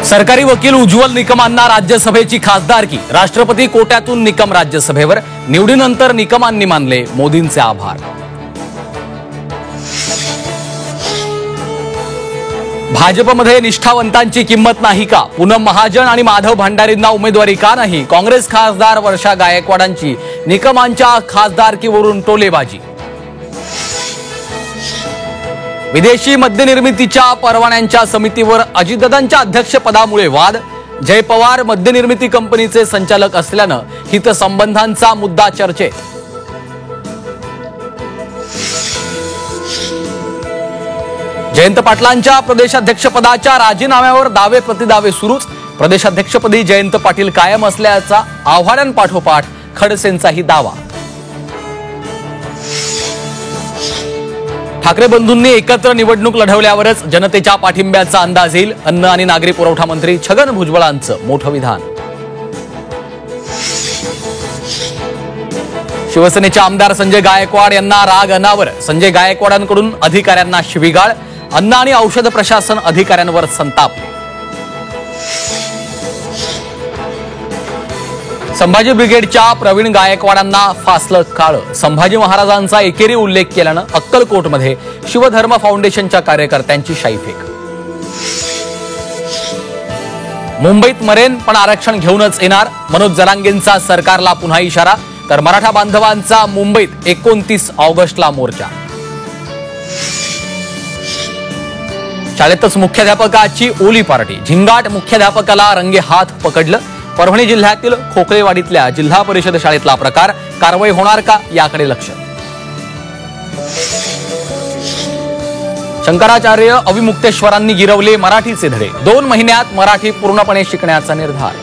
सरकारी वकील उज्ज्वल निकमांना राज्यसभेची खासदारकी। राष्ट्रपती कोट्यातून निकम राज्यसभेवर। निवडीनंतर निकमांनी मानले मोदींचे आभार। भाजपमध्ये निष्ठावंतांची किंमत नाही का? पूनम महाजन आणि माधव भंडारींना उमेदवारी का नाही? काँग्रेस खासदार वर्षा गायकवाडांची निकमांच्या खासदारकीवरून टोलेबाजी। विदेशी मद्यनिर्मितीच्या परवान्यांच्या समितीवर अजितदादांच्या अध्यक्षपदामुळे वाद। जय पवार मद्यनिर्मिती कंपनीचे संचालक असल्यानं हितसंबंधांचा मुद्दा चर्चेत। जयंत पाटलांच्या प्रदेशाध्यक्षपदाच्या राजीनाम्यावर दावे प्रतिदावे सुरूच। प्रदेशाध्यक्षपदी जयंत पाटील कायम असल्याचा आव्हानांपाठोपाठ खडसेंचाही दावा। ठाकरे बंधूंनी एकत्र निवडणूक लढवल्यावरच जनतेच्या पाठिंब्याचा अंदाज येईल। अन्न आणि नागरी पुरवठा मंत्री छगन भुजबळांचं मोठं विधान। शिवसेनेचे आमदार संजय गायकवाड यांना राग अनावर। संजय गायकवाडांकडून अधिकाऱ्यांना शिवीगाळ। अन्न आणि औषध प्रशासन अधिकाऱ्यांवर संतापले। संभाजी ब्रिगेडच्या प्रवीण गायकवाडांना फासलं काळं। संभाजी महाराजांचा एकेरी उल्लेख केल्यानं अक्कलकोटमध्ये शिवधर्म फाउंडेशनच्या कार्यकर्त्यांची शाईफेक। मुंबईत मरेन पण आरक्षण घेऊनच येणार। मनोज जरांगेंचा सरकारला पुन्हा इशारा। तर मराठा बांधवांचा मुंबईत 29 ऑगस्टला मोर्चा। शाळेतच मुख्याध्यापकाची ओली पार्टी। झिंगाट मुख्याध्यापकाला रंगे हात पकडलं। परभणी जिल्ह्यातील खोकळेवाडीतल्या जिल्हा परिषद शाळेतला प्रकार। कारवाई होणार का याकडे लक्ष। शंकराचार्य अविमुक्तेश्वरांनी गिरवले मराठीचे धडे। 2 महिन्यात मराठी पूर्णपणे शिकण्याचा निर्धार।